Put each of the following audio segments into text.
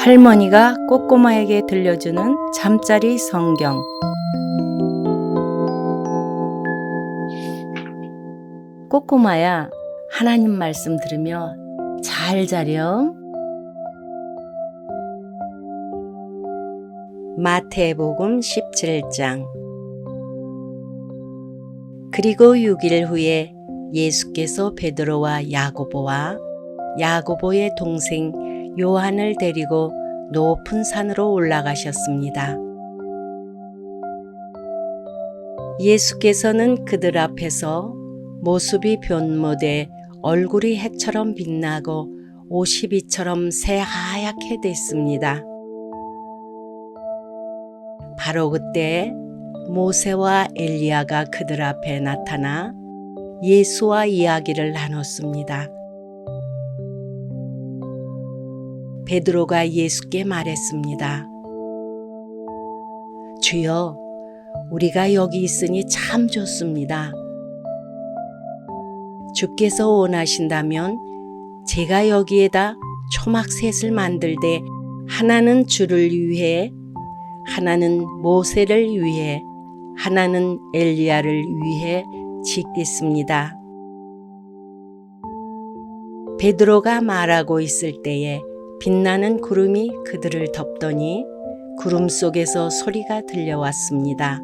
할머니가 꼬꼬마에게 들려주는 잠자리 성경. 꼬꼬마야, 하나님 말씀 들으며 잘 자렴. 마태복음 17장. 그리고 6일 후에 예수께서 베드로와 야고보와 야고보의 동생 요한을 데리고 높은 산으로 올라가셨습니다. 예수께서는 그들 앞에서 모습이 변모돼 얼굴이 해처럼 빛나고 옷이 빛처럼 새하얗게 됐습니다. 바로 그때 모세와 엘리야가 그들 앞에 나타나 예수와 이야기를 나눴습니다. 베드로가 예수께 말했습니다. 주여, 우리가 여기 있으니 참 좋습니다. 주께서 원하신다면 제가 여기에다 초막셋을 만들되 하나는 주를 위해, 하나는 모세를 위해, 하나는 엘리야를 위해 짓겠습니다. 베드로가 말하고 있을 때에 빛나는 구름이 그들을 덮더니 구름 속에서 소리가 들려왔습니다.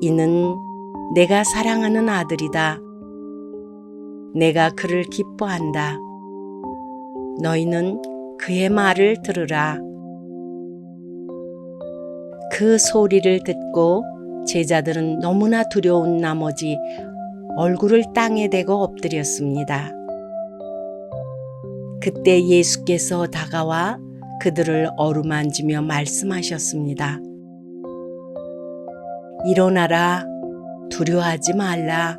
이는 내가 사랑하는 아들이다. 내가 그를 기뻐한다. 너희는 그의 말을 들으라. 그 소리를 듣고 제자들은 너무나 두려운 나머지 얼굴을 땅에 대고 엎드렸습니다. 그때 예수께서 다가와 그들을 어루만지며 말씀하셨습니다. 일어나라, 두려워하지 말라.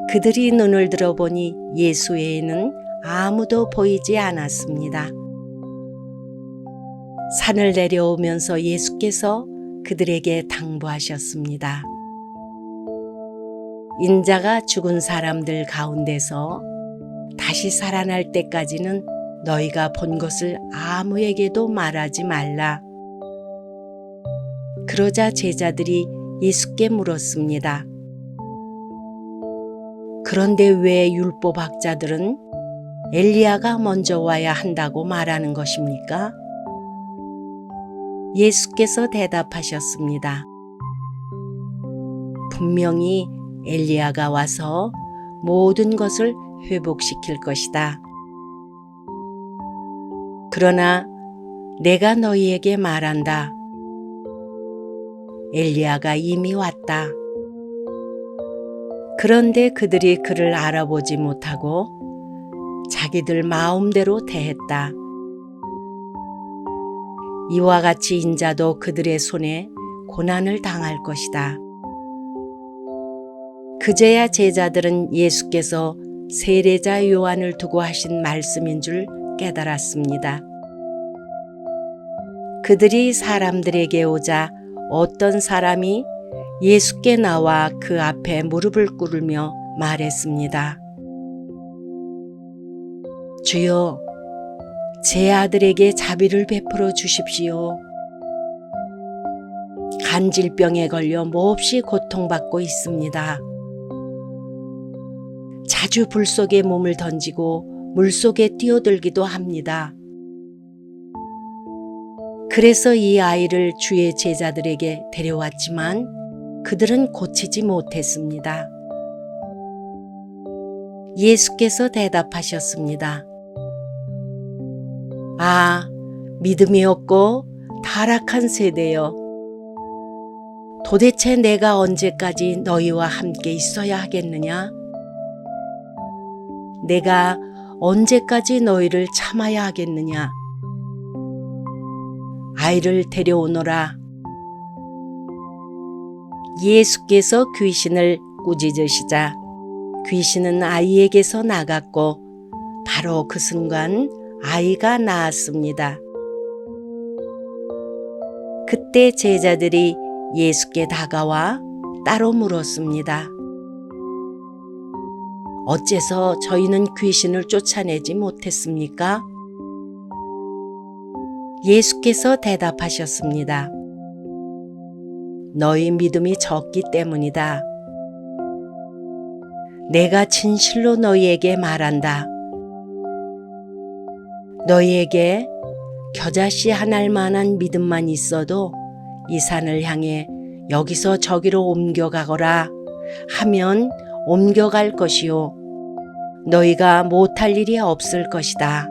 그들이 눈을 들어보니 예수 외에는 아무도 보이지 않았습니다. 산을 내려오면서 예수께서 그들에게 당부하셨습니다. 인자가 죽은 사람들 가운데서 다시 살아날 때까지는 너희가 본 것을 아무에게도 말하지 말라. 그러자 제자들이 예수께 물었습니다. 그런데 왜 율법학자들은 엘리야가 먼저 와야 한다고 말하는 것입니까? 예수께서 대답하셨습니다. 분명히 엘리야가 와서 모든 것을 회복시킬 것이다. 그러나 내가 너희에게 말한다. 엘리야가 이미 왔다. 그런데 그들이 그를 알아보지 못하고 자기들 마음대로 대했다. 이와 같이 인자도 그들의 손에 고난을 당할 것이다. 그제야 제자들은 예수께서 세례자 요한을 두고 하신 말씀인 줄 깨달았습니다. 그들이 사람들에게 오자 어떤 사람이 예수께 나와 그 앞에 무릎을 꿇으며 말했습니다. 주여, 제 아들에게 자비를 베풀어 주십시오. 간질병에 걸려 몹시 고통받고 있습니다. 자주 불 속에 몸을 던지고 물 속에 뛰어들기도 합니다. 그래서 이 아이를 주의 제자들에게 데려왔지만 그들은 고치지 못했습니다. 예수께서 대답하셨습니다. 아, 믿음이 없고 타락한 세대여. 도대체 내가 언제까지 너희와 함께 있어야 하겠느냐? 내가 언제까지 너희를 참아야 하겠느냐? 아이를 데려오너라. 예수께서 귀신을 꾸짖으시자 귀신은 아이에게서 나갔고 바로 그 순간 아이가 나았습니다. 그때 제자들이 예수께 다가와 따로 물었습니다. 어째서 저희는 귀신을 쫓아내지 못했습니까? 예수께서 대답하셨습니다. 너희 믿음이 적기 때문이다. 내가 진실로 너희에게 말한다. 너희에게 겨자씨 한 알만한 믿음만 있어도 이 산을 향해 여기서 저기로 옮겨가거라 하면 옮겨갈 것이요 너희가 못할 일이 없을 것이다.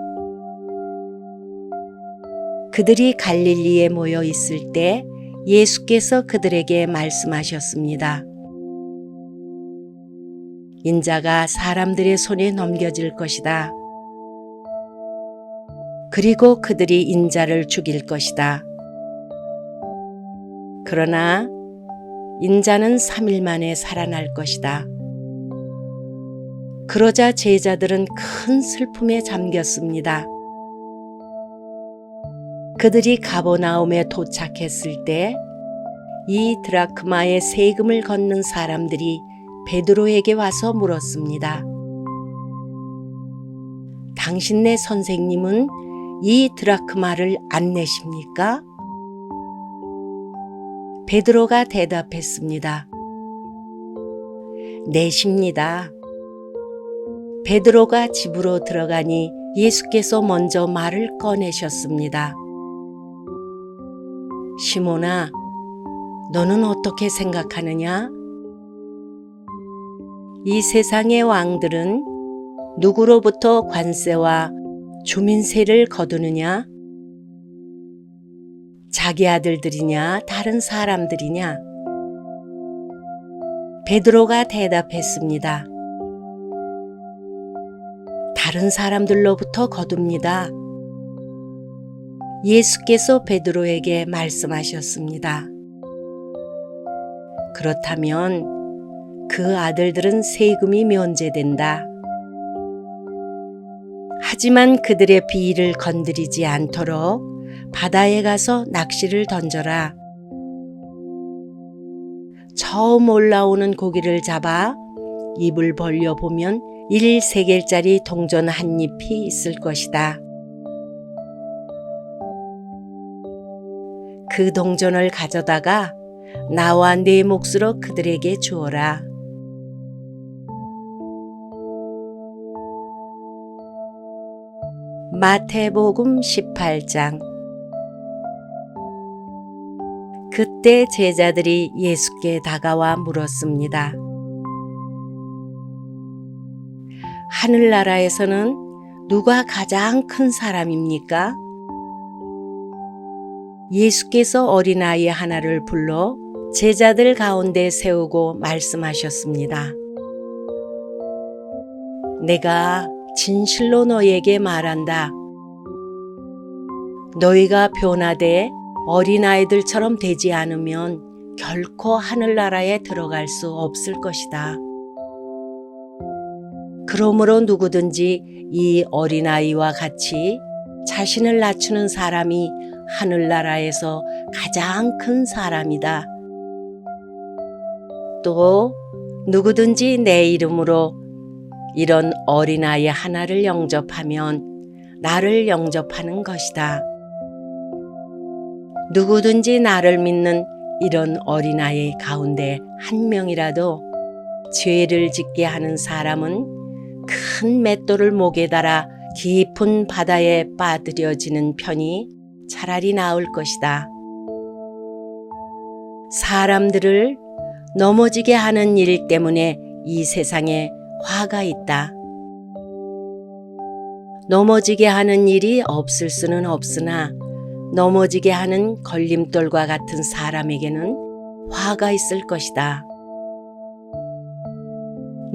그들이 갈릴리에 모여 있을 때 예수께서 그들에게 말씀하셨습니다. 인자가 사람들의 손에 넘겨질 것이다. 그리고 그들이 인자를 죽일 것이다. 그러나 인자는 3일 만에 살아날 것이다. 그러자 제자들은 큰 슬픔에 잠겼습니다. 그들이 가버나움에 도착했을 때 이 드라크마의 세금을 걷는 사람들이 베드로에게 와서 물었습니다. 당신네 선생님은 이 드라크마를 안 내십니까? 베드로가 대답했습니다. 내십니다. 베드로가 집으로 들어가니 예수께서 먼저 말을 꺼내셨습니다. 시몬아, 너는 어떻게 생각하느냐? 이 세상의 왕들은 누구로부터 관세와 주민세를 거두느냐? 자기 아들들이냐 다른 사람들이냐? 베드로가 대답했습니다. 다른 사람들로부터 거둡니다. 예수께서 베드로에게 말씀하셨습니다. 그렇다면 그 아들들은 세금이 면제된다. 하지만 그들의 비위를 건드리지 않도록 바다에 가서 낚시를 던져라. 처음 올라오는 고기를 잡아 입을 벌려 보면 1세겔짜리 동전 한 잎이 있을 것이다. 그 동전을 가져다가 나와 네 몫으로 그들에게 주어라. 마태복음 18장. 그때 제자들이 예수께 다가와 물었습니다. 하늘나라에서는 누가 가장 큰 사람입니까? 예수께서 어린아이 하나를 불러 제자들 가운데 세우고 말씀하셨습니다. 내가 진실로 너희에게 말한다. 너희가 변화돼 어린아이들처럼 되지 않으면 결코 하늘나라에 들어갈 수 없을 것이다. 그러므로 누구든지 이 어린아이와 같이 자신을 낮추는 사람이 하늘나라에서 가장 큰 사람이다. 또 누구든지 내 이름으로 이런 어린아이 하나를 영접하면 나를 영접하는 것이다. 누구든지 나를 믿는 이런 어린아이 가운데 한 명이라도 죄를 짓게 하는 사람은 큰 맷돌을 목에 달아 깊은 바다에 빠뜨려지는 편이 차라리 나을 것이다. 사람들을 넘어지게 하는 일 때문에 이 세상에 화가 있다. 넘어지게 하는 일이 없을 수는 없으나 넘어지게 하는 걸림돌과 같은 사람에게는 화가 있을 것이다.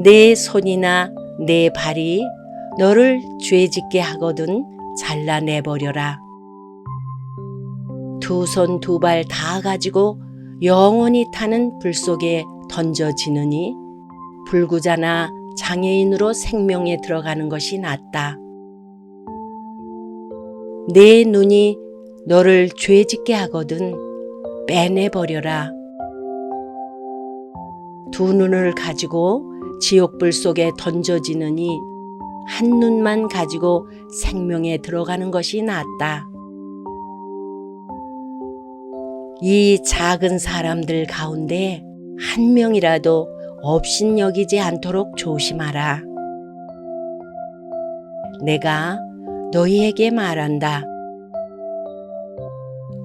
내 손이나 내 발이 너를 죄짓게 하거든 잘라내버려라. 두 손 두 발 다 가지고 영원히 타는 불 속에 던져지느니 불구자나 장애인으로 생명에 들어가는 것이 낫다. 내 눈이 너를 죄짓게 하거든 빼내버려라. 두 눈을 가지고 지옥불 속에 던져지느니 한눈만 가지고 생명에 들어가는 것이 낫다. 이 작은 사람들 가운데 한 명이라도 업신여기지 않도록 조심하라. 내가 너희에게 말한다.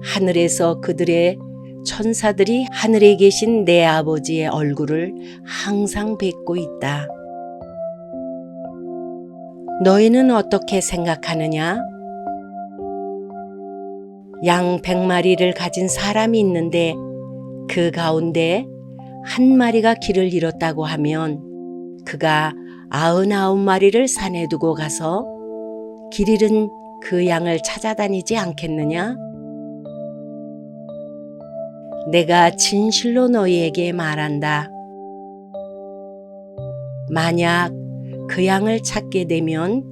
하늘에서 그들의 천사들이 하늘에 계신 내 아버지의 얼굴을 항상 뵙고 있다. 너희는 어떻게 생각하느냐? 양 100마리를 가진 사람이 있는데 그 가운데 한 마리가 길을 잃었다고 하면 그가 99마리를 산에 두고 가서 길 잃은 그 양을 찾아다니지 않겠느냐? 내가 진실로 너희에게 말한다. 만약 그 양을 찾게 되면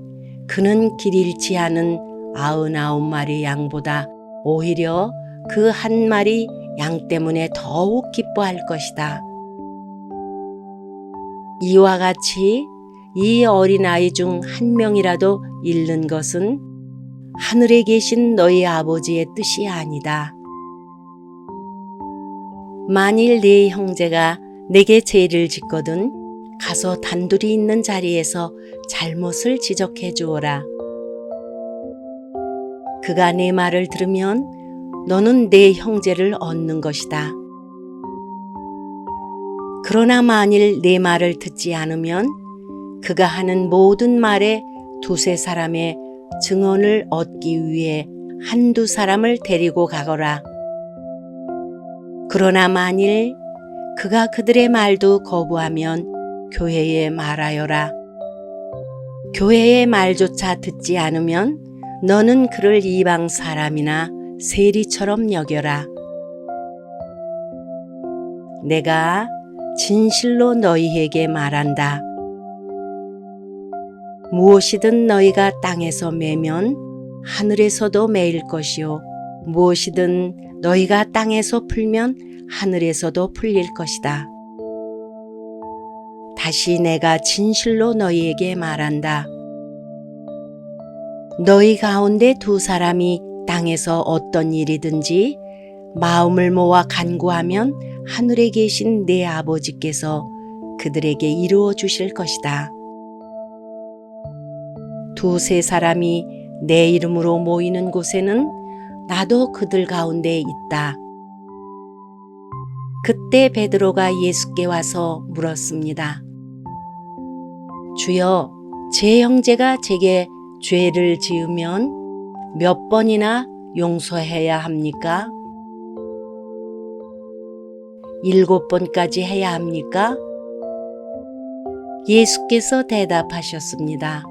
그는 길 잃지 않은 99마리 양보다 오히려 그 한 마리 양 때문에 더욱 기뻐할 것이다. 이와 같이 이 어린아이 중 한 명이라도 잃는 것은 하늘에 계신 너희 아버지의 뜻이 아니다. 만일 네 형제가 내게 죄를 짓거든 가서 단둘이 있는 자리에서 잘못을 지적해 주어라. 그가 내 말을 들으면 너는 내 형제를 얻는 것이다. 그러나 만일 내 말을 듣지 않으면 그가 하는 모든 말에 두세 사람의 증언을 얻기 위해 한두 사람을 데리고 가거라. 그러나 만일 그가 그들의 말도 거부하면 교회에 말하여라. 교회의 말조차 듣지 않으면 너는 그를 이방 사람이나 세리처럼 여겨라. 내가 진실로 너희에게 말한다. 무엇이든 너희가 땅에서 매면 하늘에서도 매일 것이요 무엇이든 너희가 땅에서 풀면 하늘에서도 풀릴 것이다. 다시 내가 진실로 너희에게 말한다. 너희 가운데 두 사람이 땅에서 어떤 일이든지 마음을 모아 간구하면 하늘에 계신 내 아버지께서 그들에게 이루어 주실 것이다. 두세 사람이 내 이름으로 모이는 곳에는 나도 그들 가운데 있다. 그때 베드로가 예수께 와서 물었습니다. 주여, 제 형제가 제게 죄를 지으면 몇 번이나 용서해야 합니까? 7번까지 해야 합니까? 예수께서 대답하셨습니다.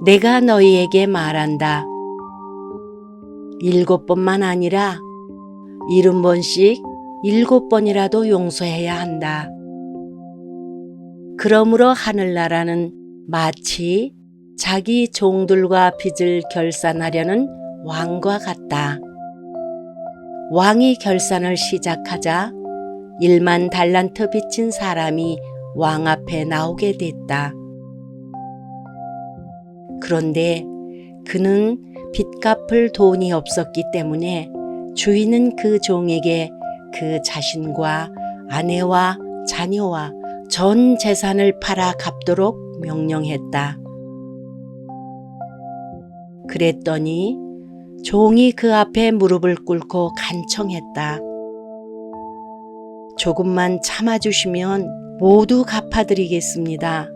내가 너희에게 말한다. 7번만 아니라 70번씩 7번이라도 용서해야 한다. 그러므로 하늘나라는 마치 자기 종들과 빚을 결산하려는 왕과 같다. 왕이 결산을 시작하자 1만 달란트 빚진 사람이 왕 앞에 나오게 됐다. 그런데 그는 빚 갚을 돈이 없었기 때문에 주인은 그 종에게 그 자신과 아내와 자녀와 전 재산을 팔아 갚도록 명령했다. 그랬더니 종이 그 앞에 무릎을 꿇고 간청했다. 조금만 참아주시면 모두 갚아드리겠습니다.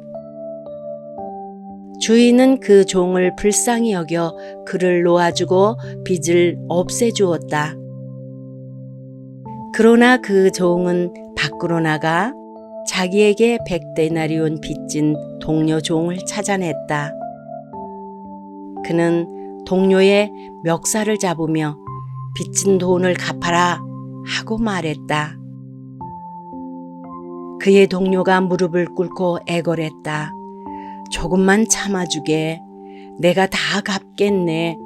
주인은 그 종을 불쌍히 여겨 그를 놓아주고 빚을 없애주었다. 그러나 그 종은 밖으로 나가 자기에게 100데나리온 빚진 동료 종을 찾아냈다. 그는 동료의 멱살을 잡으며 빚진 돈을 갚아라 하고 말했다. 그의 동료가 무릎을 꿇고 애걸했다. 조금만 참아주게. 내가 다 갚겠네.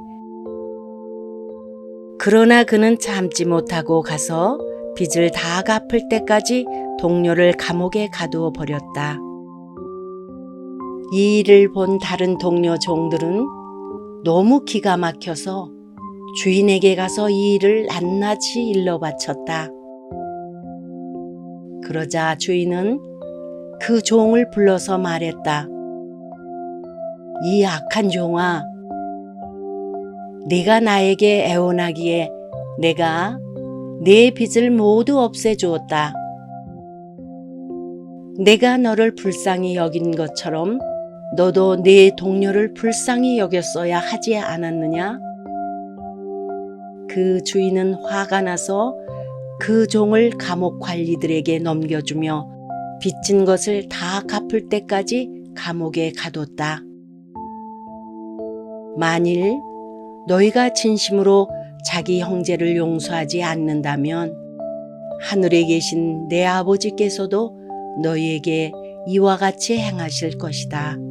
그러나 그는 참지 못하고 가서 빚을 다 갚을 때까지 동료를 감옥에 가두어 버렸다. 이 일을 본 다른 동료 종들은 너무 기가 막혀서 주인에게 가서 이 일을 낱낱이 일러 바쳤다. 그러자 주인은 그 종을 불러서 말했다. 이 악한 종아, 네가 나에게 애원하기에 내가 네 빚을 모두 없애주었다. 내가 너를 불쌍히 여긴 것처럼 너도 네 동료를 불쌍히 여겼어야 하지 않았느냐? 그 주인은 화가 나서 그 종을 감옥 관리들에게 넘겨주며 빚진 것을 다 갚을 때까지 감옥에 가뒀다. 만일 너희가 진심으로 자기 형제를 용서하지 않는다면 하늘에 계신 내 아버지께서도 너희에게 이와 같이 행하실 것이다.